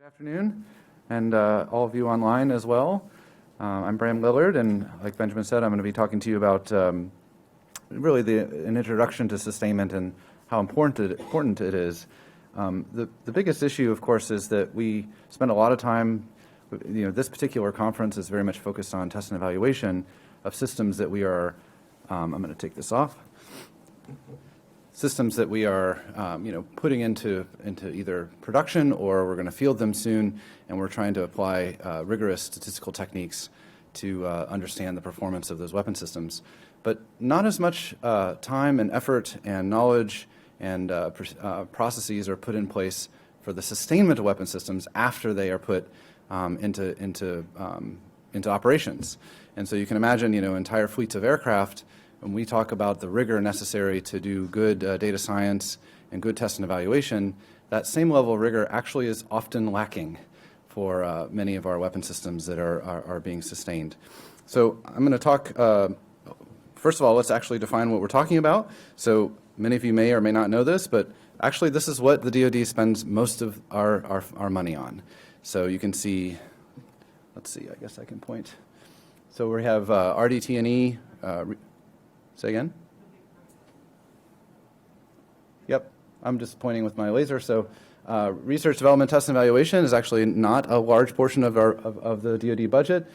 Good afternoon, and all of you online as well. I'm Bram Lillard, and like Benjamin said, I'm going to be talking to you about really an introduction to sustainment and how important it is. The biggest issue, of course, is that we spend a lot of time, this particular conference is very much focused on test and evaluation of systems that we are, I'm going to take this off, systems that we are putting into either production or we're going to field them soon, and we're trying to apply rigorous statistical techniques to understand the performance of those weapon systems. But not as much time and effort and knowledge and processes are put in place for the sustainment of weapon systems after they are put into operations. And so you can imagine, entire fleets of aircraft. When we talk about the rigor necessary to do good data science and good test and evaluation, that same level of rigor actually is often lacking for many of our weapon systems that are being sustained. So I'm going to talk, first of all, let's actually define what we're talking about. So many of you may or may not know this, but actually this is what the DoD spends most of our money on. So you can see, let's see, I guess I can point. So we have RDT&E, say again? Yep, I'm just pointing with my laser. So research, development, test, and evaluation is actually not a large portion of the DoD budget.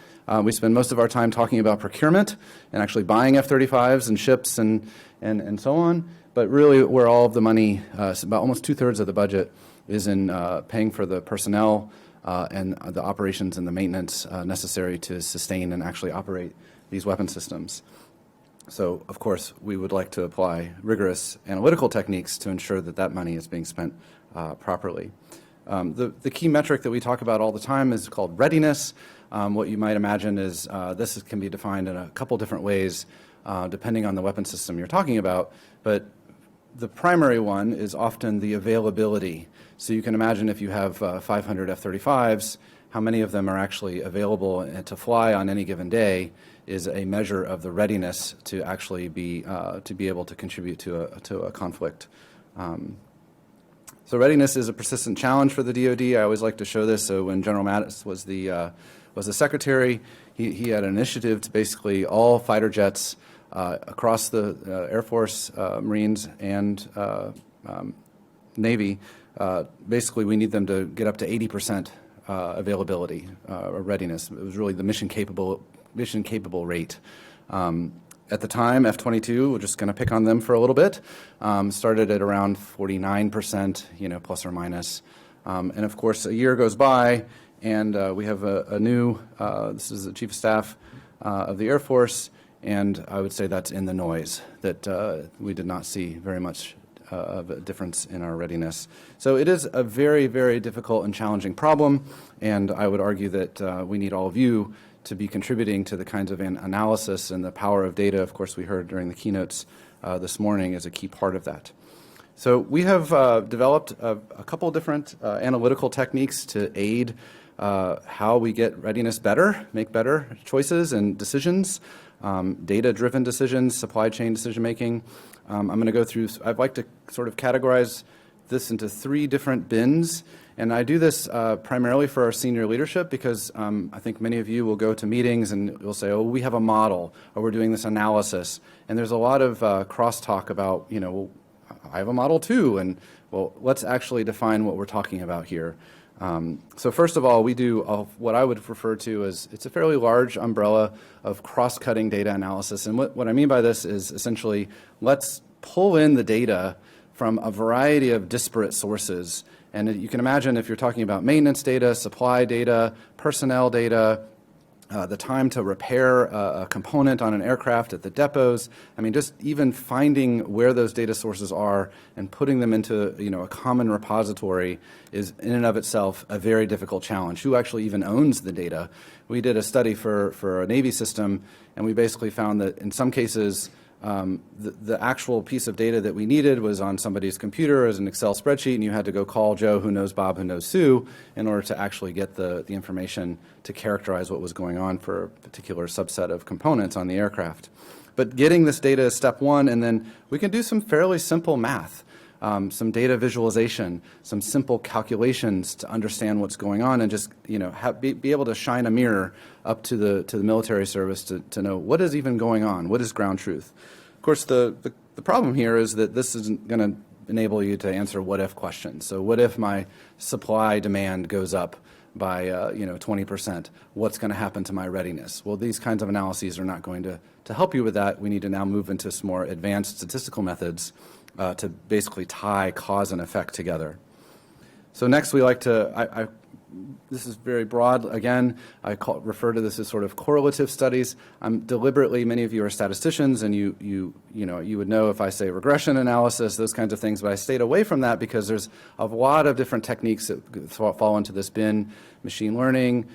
We spend most of our time talking about procurement and actually buying F-35s and ships and so on. But really where all of the money, about almost 2/3 of the budget, is in paying for the personnel and the operations and the maintenance necessary to sustain and actually operate these weapon systems. So, of course, we would like to apply rigorous analytical techniques to ensure that that money is being spent properly. The key metric that we talk about all the time is called readiness. What you might imagine is this can be defined in a couple different ways depending on the weapon system you're talking about, but the primary one is often the availability. So you can imagine if you have 500 F-35s, how many of them are actually available to fly on any given day is a measure of the readiness to actually be able to contribute to a conflict. So readiness is a persistent challenge for the DoD. I always like to show this. So when General Mattis was the secretary, he had an initiative to basically all fighter jets across the Air Force, Marines, and Navy. Basically, we need them to get up to 80% availability or readiness. It was really the mission capable rate. At the time, F-22, we're just going to pick on them for a little bit, started at around 49%, plus or minus. And of course, a year goes by, and we have a new, this is the Chief of Staff of the Air Force, and I would say that's in the noise, that we did not see very much of a difference in our readiness. So it is a very, very difficult and challenging problem, and I would argue that we need all of you to be contributing to the kinds of analysis, and the power of data, of course, we heard during the keynotes this morning, is a key part of that. So we have developed a couple different analytical techniques to aid how we get readiness better, make better choices and decisions, data-driven decisions, supply chain decision-making. I'm going to go through, I'd like to sort of categorize this into 3 different bins. And I do this primarily for our senior leadership because I think many of you will go to meetings and you'll say, oh, we have a model, or we're doing this analysis. And there's a lot of crosstalk about, well, I have a model too. And, well, let's actually define what we're talking about here. So first of all, we do what I would refer to as, it's a fairly large umbrella of cross-cutting data analysis. And what I mean by this is essentially, let's pull in the data from a variety of disparate sources. And you can imagine if you're talking about maintenance data, supply data, personnel data, the time to repair a component on an aircraft at the depots. I mean, just even finding where those data sources are and putting them into a common repository is in and of itself a very difficult challenge. Who actually even owns the data? We did a study for a Navy system, and we basically found that in some cases the actual piece of data that we needed was on somebody's computer as an Excel spreadsheet, and you had to go call Joe who knows Bob who knows Sue in order to actually get the information to characterize what was going on for a particular subset of components on the aircraft. But getting this data is step one, and then we can do some fairly simple math. some data visualization, some simple calculations to understand what's going on, and just be able to shine a mirror up to the military service to know what is even going on, what is ground truth. Of course, the problem here is that this isn't going to enable you to answer what-if questions. So what if my supply demand goes up by 20%? What's going to happen to my readiness? Well, these kinds of analyses are not going to help you with that. We need to now move into some more advanced statistical methods to basically tie cause and effect together. So next we like to, this is very broad. Again, I refer to this as sort of correlative studies. I'm deliberately, many of you are statisticians, and you would know if I say regression analysis, those kinds of things, but I stayed away from that because there's a lot of different techniques that fall into this bin: machine learning,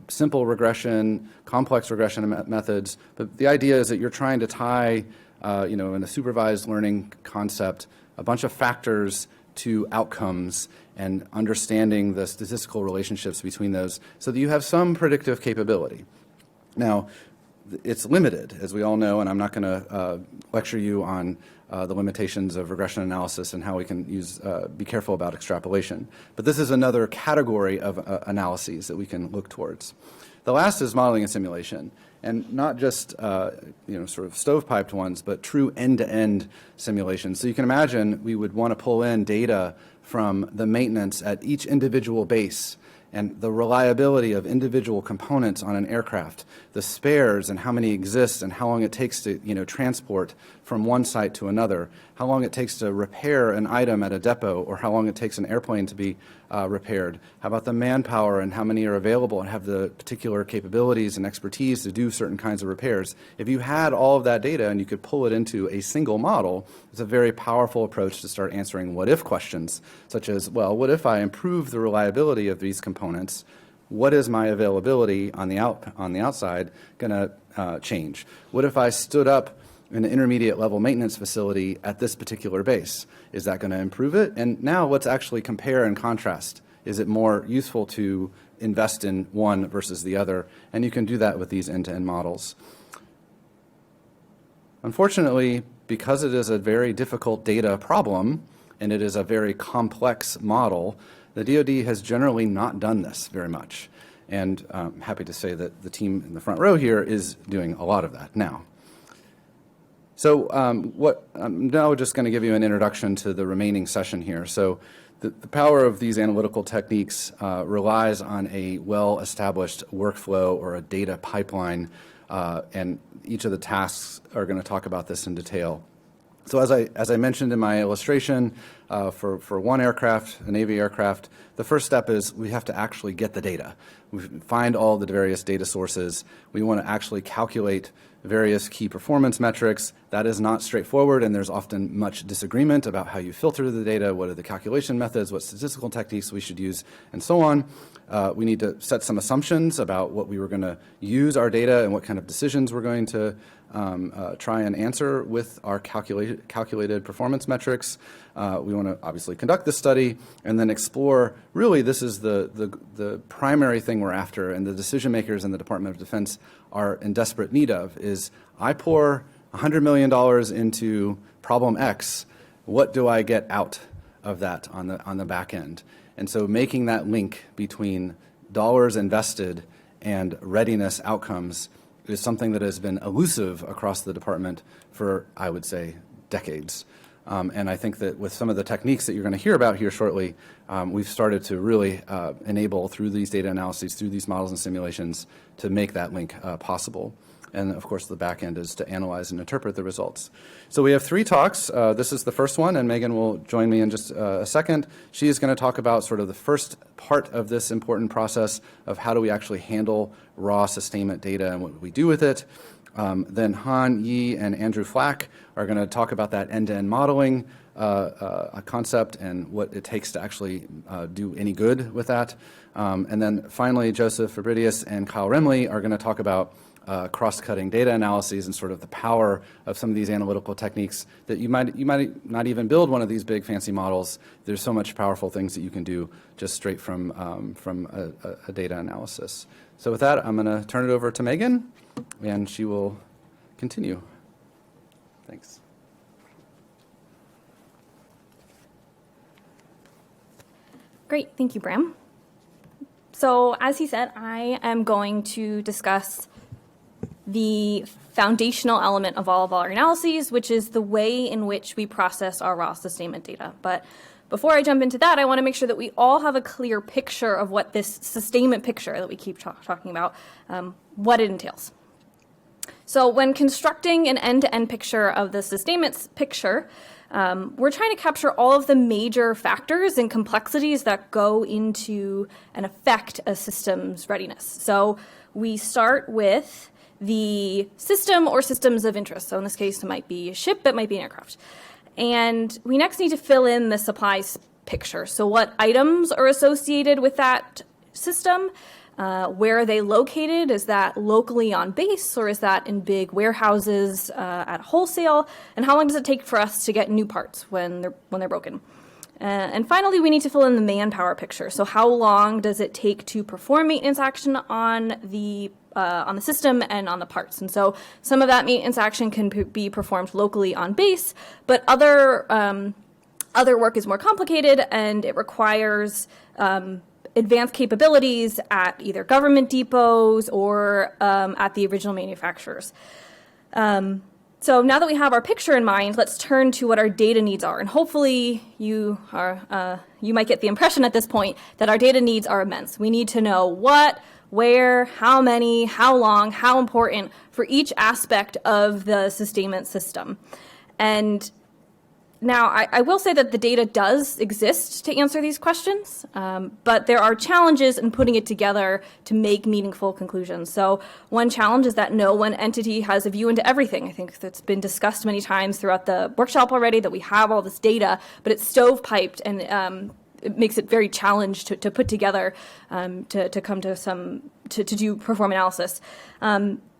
simple regression, complex regression methods. But the idea is that you're trying to tie, in a supervised learning concept, a bunch of factors to outcomes and understanding the statistical relationships between those so that you have some predictive capability. Now, it's limited, as we all know, and I'm not going to lecture you on the limitations of regression analysis and how we can be careful about extrapolation. But this is another category of analyses that we can look towards. The last is modeling and simulation, and not just sort of stovepiped ones, but true end-to-end simulations. So you can imagine we would want to pull in data from the maintenance at each individual base and the reliability of individual components on an aircraft, the spares and how many exist and how long it takes to transport from one site to another, how long it takes to repair an item at a depot, or how long it takes an airplane to be repaired. How about the manpower and how many are available and have the particular capabilities and expertise to do certain kinds of repairs. If you had all of that data and you could pull it into a single model, it's a very powerful approach to start answering what-if questions, such as, well, what if I improve the reliability of these components? What is my availability on the outside going to change? What if I stood up an intermediate level maintenance facility at this particular base? Is that going to improve it? And now let's actually compare and contrast. Is it more useful to invest in one versus the other? And you can do that with these end-to-end models. Unfortunately, because it is a very difficult data problem and it is a very complex model, the DoD has generally not done this very much. And I'm happy to say that the team in the front row here is doing a lot of that now. So I'm now just going to give you an introduction to the remaining session here. So the power of these analytical techniques relies on a well-established workflow or a data pipeline, and each of the tasks are going to talk about this in detail. So as I mentioned in my illustration, for one aircraft, a Navy aircraft, the first step is we have to actually get the data. We find all the various data sources. We want to actually calculate various key performance metrics. That is not straightforward, and there's often much disagreement about how you filter the data, what are the calculation methods, what statistical techniques we should use, and so on. We need to set some assumptions about what we were going to use our data and what kind of decisions we're going to try and answer with our calculated performance metrics. We want to obviously conduct this study and then explore, really this is the primary thing we're after, and the decision makers in the Department of Defense are in desperate need of, is I pour $100 million into problem X, what do I get out of that on the back end? And so making that link between dollars invested and readiness outcomes is something that has been elusive across the department for, I would say, decades. And I think that with some of the techniques that you're going to hear about here shortly, we've started to really enable, through these data analyses, through these models and simulations, to make that link possible. And of course, the back end is to analyze and interpret the results. So we have 3 talks. This is the first one, and Megan will join me in just a second. She is going to talk about sort of the first part of this important process of how do we actually handle raw sustainment data and what we do with it. Then Han Yi and Andrew Flack are going to talk about that end-to-end modeling concept and what it takes to actually do any good with that. And then finally, Joseph Fabricius and Kyle Remley are going to talk about cross-cutting data analyses and sort of the power of some of these analytical techniques that you might not even build one of these big fancy models. There's so much powerful things that you can do just straight from a data analysis. So with that, I'm going to turn it over to Megan, and she will continue. Thanks. Great, thank you, Bram. So as he said, I am going to discuss the foundational element of all of our analyses, which is the way in which we process our raw sustainment data. But before I jump into that, I want to make sure that we all have a clear picture of what this sustainment picture that we keep talking about, what it entails. So when constructing an end-to-end picture of the sustainment picture, we're trying to capture all of the major factors and complexities that go into and affect a system's readiness. So we start with the system or systems of interest. So in this case, it might be a ship, it might be an aircraft. And we next need to fill in the supplies picture. So what items are associated with that system? Where are they located? Is that locally on base, or is that in big warehouses at wholesale? And how long does it take for us to get new parts when they're broken? And finally, we need to fill in the manpower picture. So how long does it take to perform maintenance action on the system and on the parts? And so some of that maintenance action can be performed locally on base, but other work is more complicated, and it requires advanced capabilities at either government depots or at the original manufacturers. So now that we have our picture in mind, let's turn to what our data needs are. And hopefully you might get the impression at this point that our data needs are immense. We need to know what, where, how many, how long, how important for each aspect of the sustainment system. And now, I will say that the data does exist to answer these questions, but there are challenges in putting it together to make meaningful conclusions. So one challenge is that no one entity has a view into everything. I think that's been discussed many times throughout the workshop already, that we have all this data, but it's stovepiped, and it makes it very challenged to put together to come to perform analysis.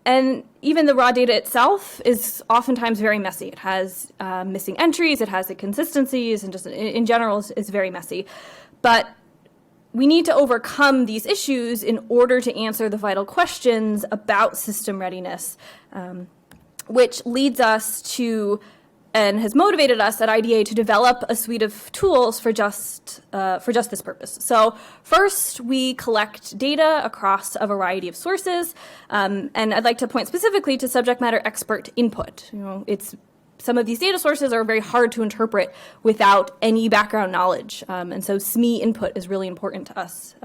And even the raw data itself is oftentimes very messy. It has missing entries, it has inconsistencies, and just in general is very messy. But we need to overcome these issues in order to answer the vital questions about system readiness, which leads us to and has motivated us at IDA to develop a suite of tools for just this purpose. So first, we collect data across a variety of sources, and I'd like to point specifically to subject matter expert input. Some of these data sources are very hard to interpret without any background knowledge, and so SME input is really important to us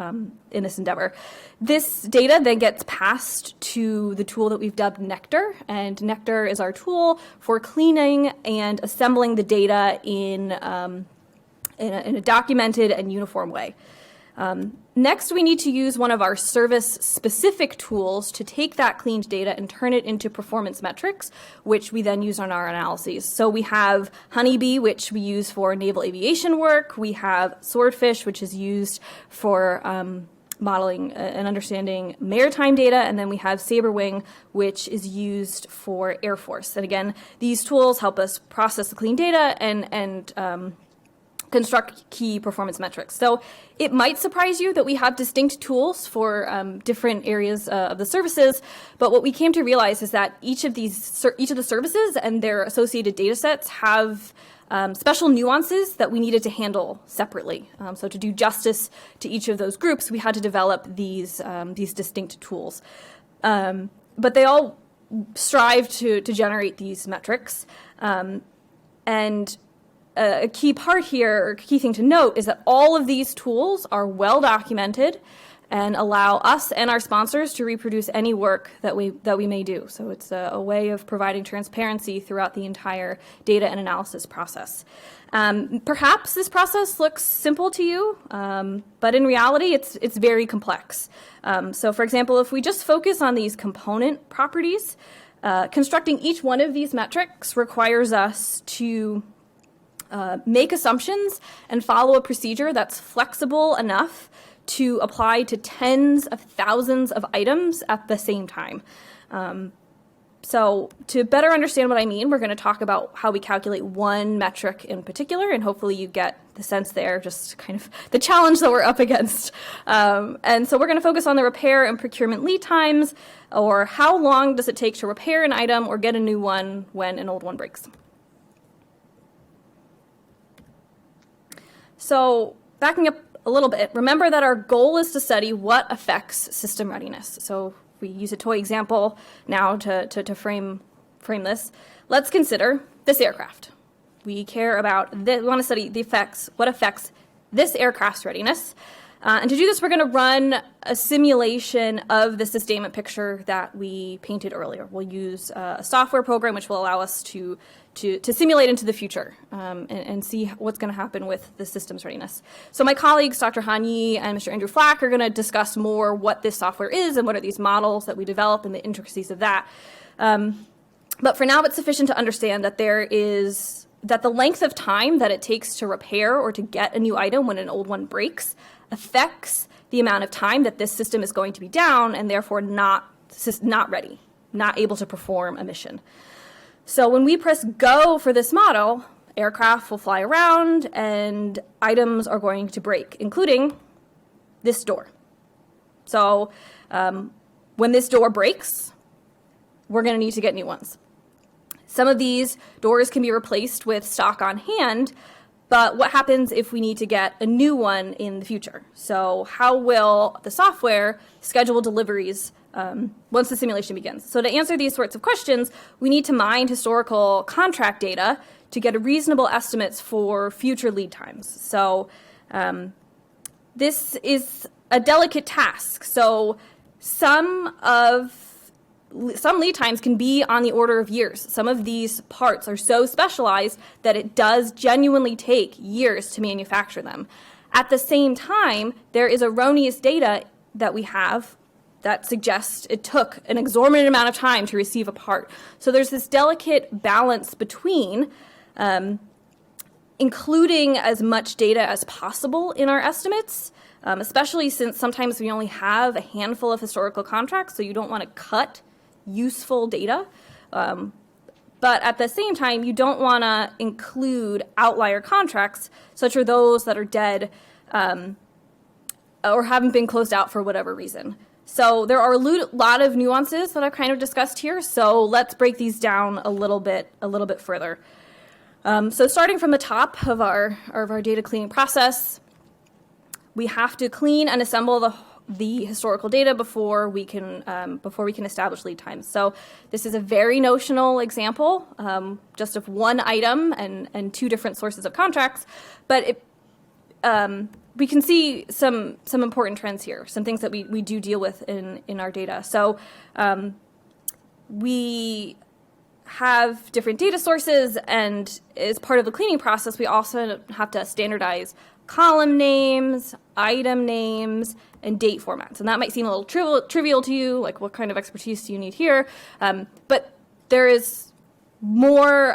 in this endeavor. This data then gets passed to the tool that we've dubbed Nectar, and Nectar is our tool for cleaning and assembling the data in a documented and uniform way. Next, we need to use one of our service-specific tools to take that cleaned data and turn it into performance metrics, which we then use on our analyses. So we have honeybee, which we use for naval aviation work. We have swordfish, which is used for modeling and understanding maritime data. And then we have saberwing, which is used for Air Force. And again, these tools help us process the clean data and construct key performance metrics. So it might surprise you that we have distinct tools for different areas of the services, but what we came to realize is that each of the services and their associated data sets have special nuances that we needed to handle separately. So to do justice to each of those groups, we had to develop these distinct tools. But they all strive to generate these metrics. And a key part here, or key thing to note, is that all of these tools are well documented and allow us and our sponsors to reproduce any work that we may do. So it's a way of providing transparency throughout the entire data and analysis process. Perhaps this process looks simple to you, but in reality, it's very complex. So for example, if we just focus on these component properties, constructing each one of these metrics requires us to make assumptions and follow a procedure that's flexible enough to apply to tens of thousands of items at the same time. So to better understand what I mean, we're going to talk about how we calculate one metric in particular, and hopefully you get the sense there, just kind of the challenge that we're up against. And so we're going to focus on the repair and procurement lead times, or how long does it take to repair an item or get a new one when an old one breaks. So backing up a little bit, remember that our goal is to study what affects system readiness. So we use a toy example now to frame this. Let's consider this aircraft. We care about, we want to study the effects, what affects this aircraft's readiness. And to do this, we're going to run a simulation of the sustainment picture that we painted earlier. We'll use a software program which will allow us to simulate into the future and see what's going to happen with the system's readiness. So my colleagues, Dr. Han Yi and Mr. Andrew Flack, are going to discuss more what this software is and what are these models that we develop and the intricacies of that. But for now, it's sufficient to understand that that the length of time that it takes to repair or to get a new item when an old one breaks affects the amount of time that this system is going to be down and therefore not ready, not able to perform a mission. So when we press go for this model, aircraft will fly around and items are going to break, including this door. So when this door breaks, we're going to need to get new ones. Some of these doors can be replaced with stock on hand, but what happens if we need to get a new one in the future? So how will the software schedule deliveries once the simulation begins? So to answer these sorts of questions, we need to mine historical contract data to get reasonable estimates for future lead times. So this is a delicate task. So some lead times can be on the order of years. Some of these parts are so specialized that it does genuinely take years to manufacture them. At the same time, there is erroneous data that we have that suggests it took an exorbitant amount of time to receive a part. So there's this delicate balance between including as much data as possible in our estimates, especially since sometimes we only have a handful of historical contracts, so you don't want to cut useful data. But at the same time, you don't want to include outlier contracts, such as those that are dead or haven't been closed out for whatever reason. So there are a lot of nuances that I've kind of discussed here, so let's break these down a little bit further. So starting from the top of our data cleaning process, we have to clean and assemble the historical data before we can establish lead times. So this is a very notional example, just of one item and two different sources of contracts, but we can see some important trends here, some things that we do deal with in our data. So we have different data sources, and as part of the cleaning process, we also have to standardize column names, item names, and date formats. And that might seem a little trivial to you, like what kind of expertise do you need here? But there's more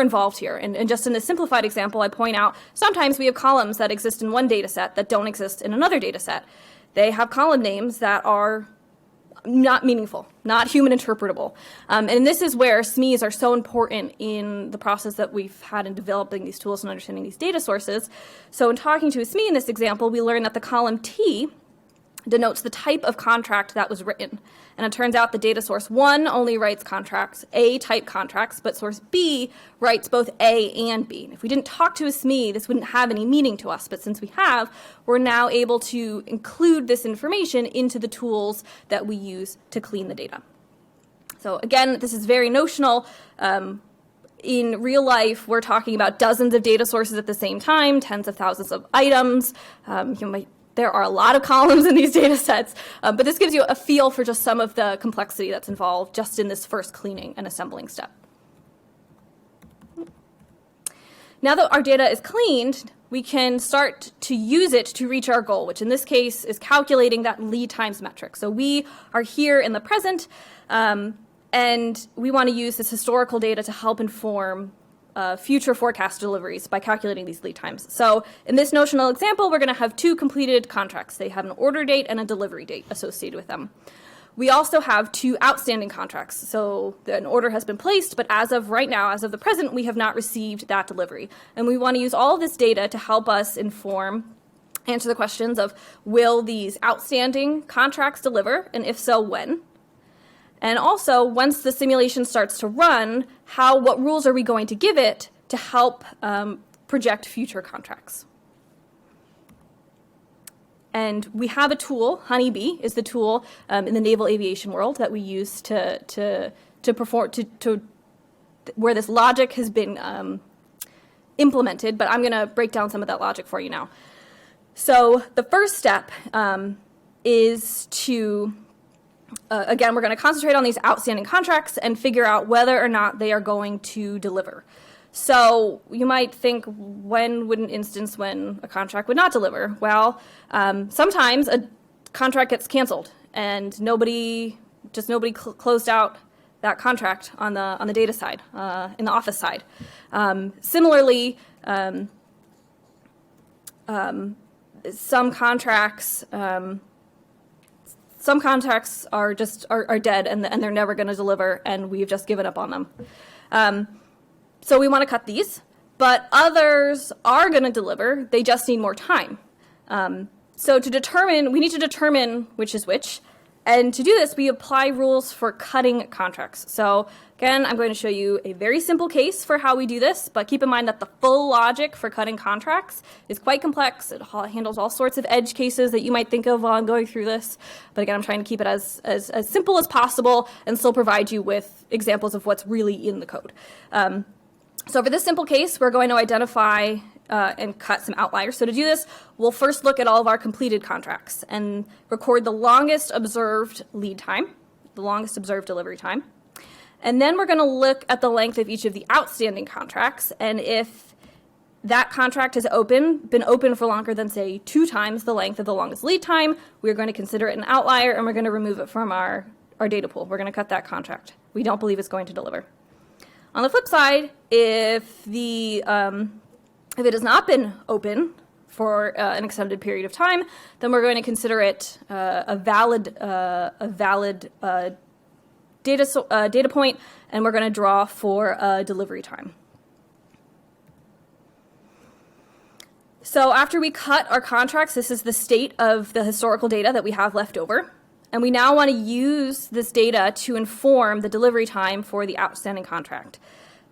involved here. And just in this simplified example, I point out sometimes we have columns that exist in one data set that don't exist in another data set. They have column names that are not meaningful, not human interpretable. And this is where SMEs are so important in the process that we've had in developing these tools and understanding these data sources. So in talking to a SME in this example, we learned that the column T denotes the type of contract that was written. And it turns out the data source 1 only writes contracts, A type contracts, but source B writes both A and B. And if we didn't talk to a SME, this wouldn't have any meaning to us, but since we have, we're now able to include this information into the tools that we use to clean the data. So again, this is very notional. In real life, we're talking about dozens of data sources at the same time, tens of thousands of items. There are a lot of columns in these data sets, but this gives you a feel for just some of the complexity that's involved just in this first cleaning and assembling step. Now that our data is cleaned, we can start to use it to reach our goal, which in this case is calculating that lead times metric. So we are here in the present, and we want to use this historical data to help inform future forecast deliveries by calculating these lead times. So in this notional example, we're going to have two completed contracts. They have an order date and a delivery date associated with them. We also have two outstanding contracts. So an order has been placed, but as of right now, as of the present, we have not received that delivery. And we want to use all of this data to help us answer the questions of, will these outstanding contracts deliver, and if so, when? And also, once the simulation starts to run, what rules are we going to give it to help project future contracts? And we have a tool, honeybee is the tool in the naval aviation world that we use to perform, where this logic has been implemented, but I'm going to break down some of that logic for you now. So the first step is to, again, we're going to concentrate on these outstanding contracts and figure out whether or not they are going to deliver. So you might think, when would an instance when a contract would not deliver? Well, sometimes a contract gets canceled and nobody closed out that contract on the data side, in the office side. Similarly, some contracts are dead and they're never going to deliver, and we've just given up on them. So we want to cut these, but others are going to deliver. They just need more time. So we need to determine which is which. And to do this, we apply rules for cutting contracts. So again, I'm going to show you a very simple case for how we do this, but keep in mind that the full logic for cutting contracts is quite complex. It handles all sorts of edge cases that you might think of while I'm going through this. But again, I'm trying to keep it as simple as possible and still provide you with examples of what's really in the code. So for this simple case, we're going to identify and cut some outliers. So to do this, we'll first look at all of our completed contracts and record the longest observed lead time, the longest observed delivery time. And then we're going to look at the length of each of the outstanding contracts. And if that contract has been open for longer than, say, 2 times the length of the longest lead time, we're going to consider it an outlier, and we're going to remove it from our data pool. We're going to cut that contract. We don't believe it's going to deliver. On the flip side, if it has not been open for an extended period of time, then we're going to consider it a valid data point, and we're going to draw for a delivery time. So after we cut our contracts, this is the state of the historical data that we have left over. And we now want to use this data to inform the delivery time for the outstanding contract.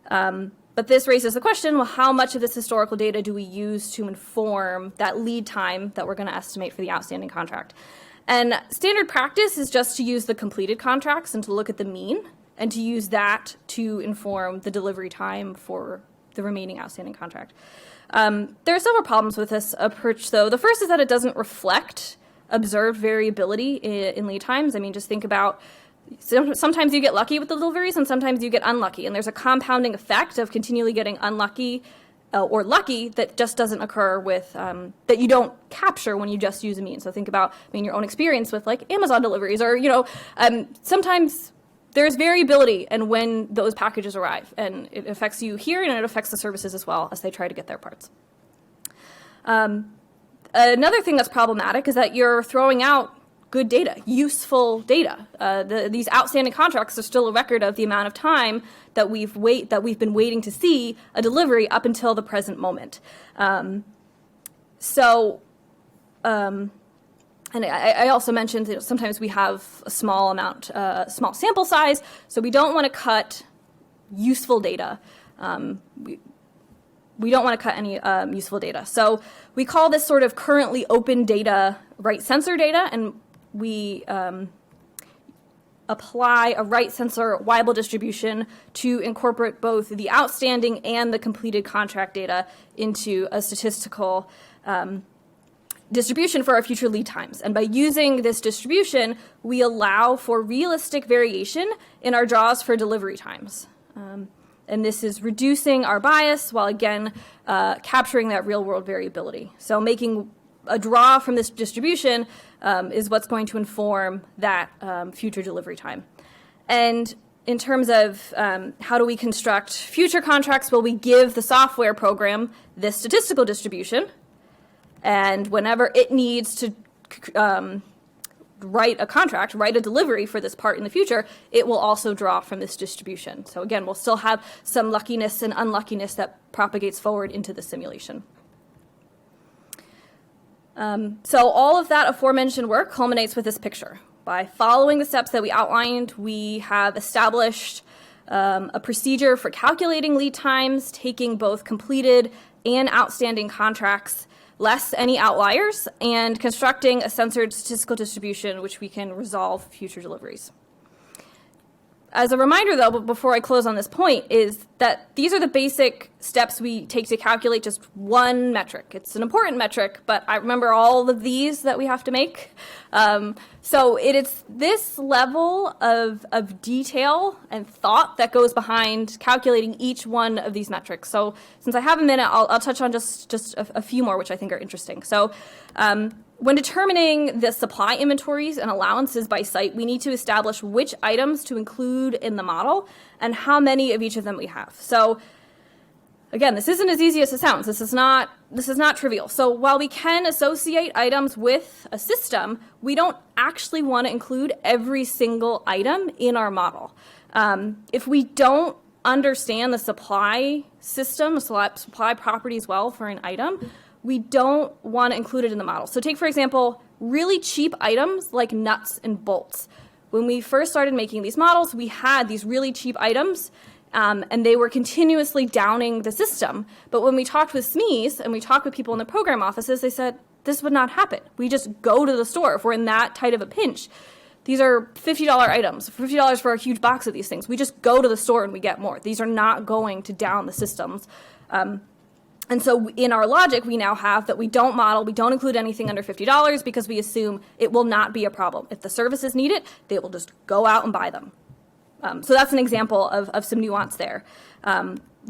But this raises the question, well, how much of this historical data do we use to inform that lead time that we're going to estimate for the outstanding contract? And standard practice is just to use the completed contracts and to look at the mean and to use that to inform the delivery time for the remaining outstanding contract. There are several problems with this approach, though. The first is that it doesn't reflect observed variability in lead times. I mean, just think about, sometimes you get lucky with the deliveries and sometimes you get unlucky. And there's a compounding effect of continually getting unlucky or lucky that just doesn't occur with, that you don't capture when you just use a mean. So think about, your own experience with like Amazon deliveries, or, sometimes there's variability in when those packages arrive, and it affects you here and it affects the services as well as they try to get their parts. Another thing that's problematic is that you're throwing out good data, useful data. These outstanding contracts are still a record of the amount of time that we've been waiting to see a delivery up until the present moment. And I also mentioned that sometimes we have a small sample size, so we don't want to cut useful data. We don't want to cut any useful data. So we call this sort of currently open data right sensor data, and we apply a right sensor Weibull distribution to incorporate both the outstanding and the completed contract data into a statistical distribution for our future lead times. And by using this distribution, we allow for realistic variation in our draws for delivery times. And this is reducing our bias while, again, capturing that real-world variability. So making a draw from this distribution is what's going to inform that future delivery time. And in terms of how do we construct future contracts, well, we give the software program this statistical distribution, and whenever it needs to write a delivery for this part in the future, it will also draw from this distribution. So again, we'll still have some luckiness and unluckiness that propagates forward into the simulation. So all of that aforementioned work culminates with this picture. By following the steps that we outlined, we have established a procedure for calculating lead times, taking both completed and outstanding contracts, less any outliers, and constructing a censored statistical distribution which we can resolve future deliveries. As a reminder, though, before I close on this point, is that these are the basic steps we take to calculate just one metric. It's an important metric, but I remember all of these that we have to make. So it is this level of detail and thought that goes behind calculating each one of these metrics. So since I have a minute, I'll touch on just a few more, which I think are interesting. So when determining the supply inventories and allowances by site, we need to establish which items to include in the model and how many of each of them we have. So again, this isn't as easy as it sounds. This is not trivial. So while we can associate items with a system, we don't actually want to include every single item in our model. If we don't understand the supply system, supply properties well for an item, we don't want to include it in the model. So take, for example, really cheap items like nuts and bolts. When we first started making these models, we had these really cheap items, and they were continuously downing the system. But when we talked with SMEs and we talked with people in the program offices, they said, this would not happen. We just go to the store if we're in that tight of a pinch. These are $50 items, $50 for a huge box of these things. We just go to the store and we get more. These are not going to down the systems. And so in our logic, we now have that we don't model, we don't include anything under $50 because we assume it will not be a problem. If the services need it, they will just go out and buy them. So that's an example of some nuance there.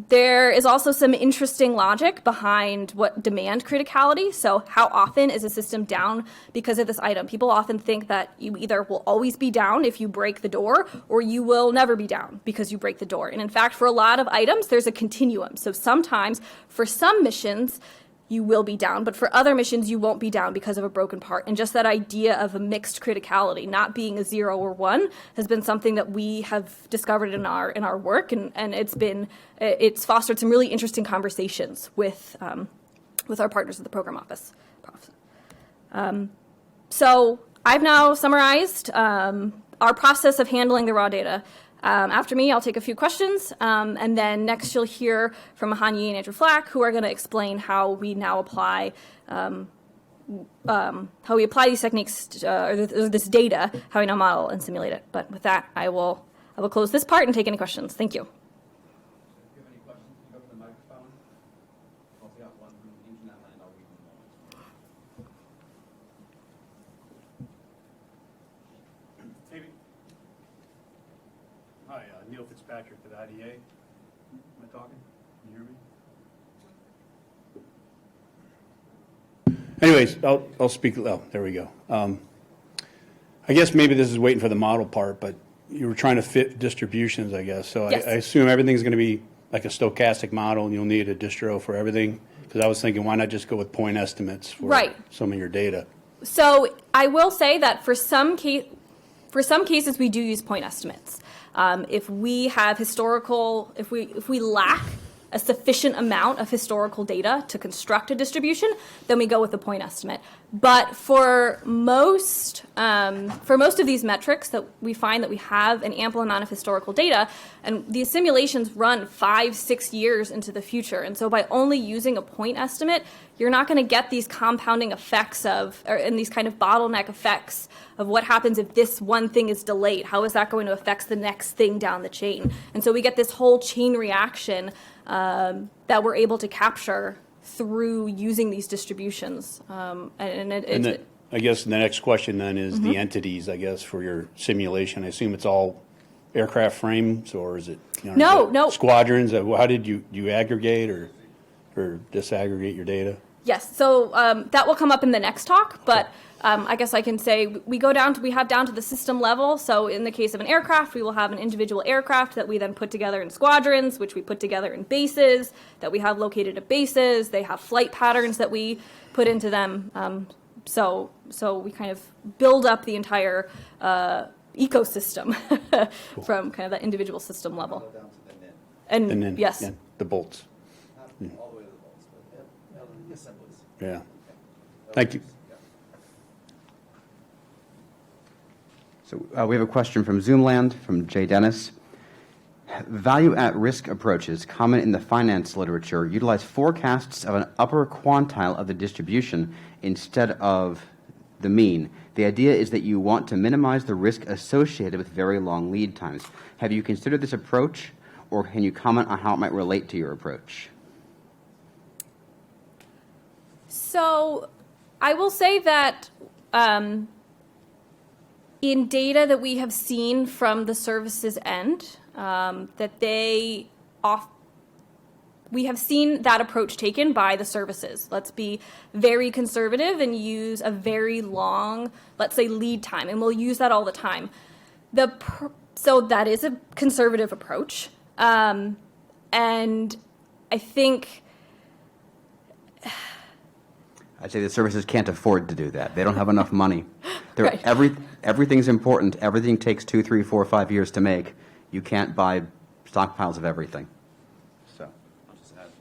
There is also some interesting logic behind what demand criticality. So how often is a system down because of this item? People often think that you either will always be down if you break the door, or you will never be down because you break the door. And in fact, for a lot of items, there's a continuum. So sometimes for some missions, you will be down, but for other missions, you won't be down because of a broken part. And just that idea of a mixed criticality, not being a 0 or 1, has been something that we have discovered in our work, and it's fostered some really interesting conversations with our partners at the program office. So I've now summarized our process of handling the raw data. After me, I'll take a few questions, and then next you'll hear from Mahan Yi and Andrew Flack, who are going to explain how we now apply these techniques or this data, how we now model and simulate it. But with that, I will close this part and take any questions. Thank you. If you have any questions, can you go to the microphone? Also got one from the internet land. I'll read them all. Maybe. Hi, Neil Fitzpatrick with IDA. Am I talking? Can you hear me? Anyways, I'll speak. Oh, there we go. I guess maybe this is waiting for the model part, but you were trying to fit distributions, I guess. So Yes. I assume everything's going to be like a stochastic model, and you'll need a distro for everything. Because I was thinking, why not just go with point estimates for some of your data? So I will say that for some cases, we do use point estimates. If we have if we lack a sufficient amount of historical data to construct a distribution, then we go with the point estimate. But for most of these metrics that we find that we have an ample amount of historical data, and these simulations run 5-6 years into the future. And so by only using a point estimate, you're not going to get these compounding effects and these kind of bottleneck effects of what happens if this one thing is delayed. How is that going to affect the next thing down the chain? And so we get this whole chain reaction that we're able to capture through using these distributions. I guess the next question then is the entities, I guess, for your simulation. I assume it's all aircraft frames, or is it No. squadrons? How did you aggregate or disaggregate your data? Yes, so that will come up in the next talk, but I guess I can say we have down to the system level. So in the case of an aircraft, we will have an individual aircraft that we then put together in squadrons, which we put together in bases that we have located at bases. They have flight patterns that we put into them. So we kind of build up the entire ecosystem from kind of that individual system level. Down to the NIN. And then yes. the bolts. Not all the way to the bolts, but the assemblies. Yeah. Thank you. So we have a question from Zoomland, from Jay Dennis. Value-at-risk approaches, common in the finance literature, utilize forecasts of an upper quantile of the distribution instead of the mean. The idea is that you want to minimize the risk associated with very long lead times. Have you considered this approach, or can you comment on how it might relate to your approach? So I will say that in data that we have seen from the services end, we have seen that approach taken by the services. Let's be very conservative and use a very long, let's say, lead time, and we'll use that all the time. So that is a conservative approach, and I think I'd say the services can't afford to do that. They don't have enough money. Right. Everything's important. Everything takes 2, 3, 4, 5 years to make. You can't buy stockpiles of everything. So, I'll just add,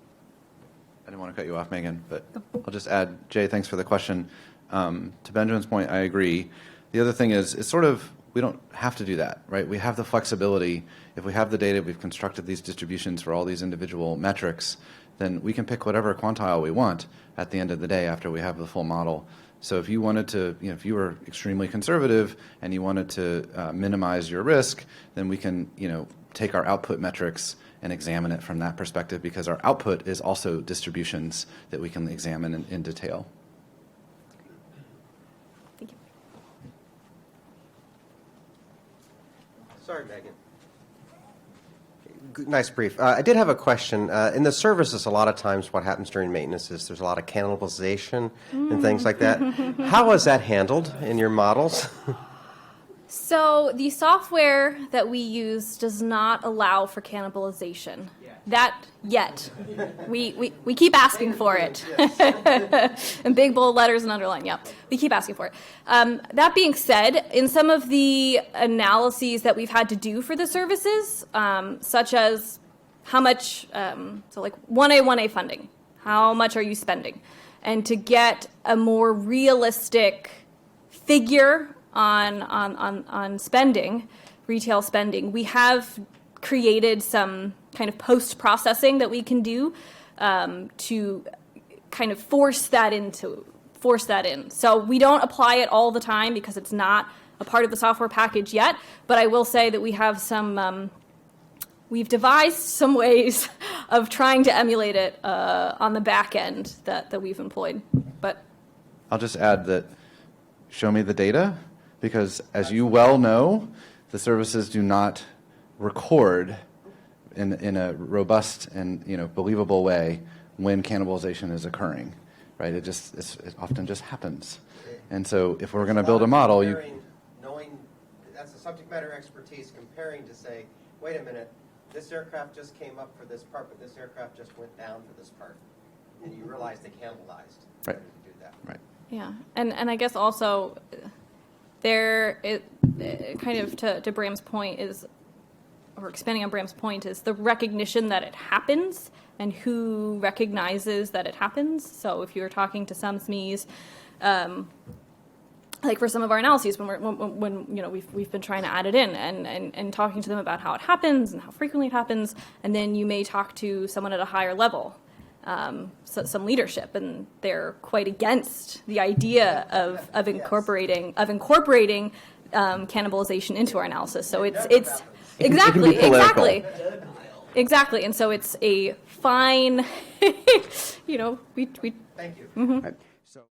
I didn't want to cut you off, Megan, but I'll just add, Jay, thanks for the question. To Benjamin's point, I agree. The other thing is, it's sort of, we don't have to do that, right? We have the flexibility. If we have the data, we've constructed these distributions for all these individual metrics, then we can pick whatever quantile we want at the end of the day after we have the full model. So if you wanted to, if you were extremely conservative and you wanted to minimize your risk, then we can, take our output metrics and examine it from that perspective, because our output is also distributions that we can examine in detail. Thank you. Sorry, Megan. Nice brief. I did have a question. In the services, a lot of times what happens during maintenance is there's a lot of cannibalization and things like that. How is that handled in your models? So the software that we use does not allow for cannibalization. Yet. We keep asking for it. In big bold letters and underline, yeah. We keep asking for it. That being said, in some of the analyses that we've had to do for the services, such as how much, so like 1A funding, how much are you spending? And to get a more realistic figure on spending, retail spending, we have created some kind of post-processing that we can do to kind of force that in. So we don't apply it all the time because it's not a part of the software package yet, but I will say that we have some, we've devised some ways of trying to emulate it on the back end that we've employed. But I'll just add that, show me the data, because as you well know, the services do not record in a robust and believable way when cannibalization is occurring, right? It often just happens. And so if we're going to build a model, knowing that's a subject matter expertise, comparing to say, wait a minute, this aircraft just came up for this part, but this aircraft just went down for this part, and you realize they cannibalized. Right. To do that. Right. yeah, and I guess also kind of to Bram's point is, or expanding on Bram's point, is the recognition that it happens and who recognizes that it happens. So if you're talking to some SMEs, like for some of our analyses, when we've been trying to add it in and talking to them about how it happens and how frequently it happens, and then you may talk to someone at a higher level, some leadership, and they're quite against the idea of incorporating cannibalization into our analysis. So it's exactly. And so it's a fine, we. Thank you. right.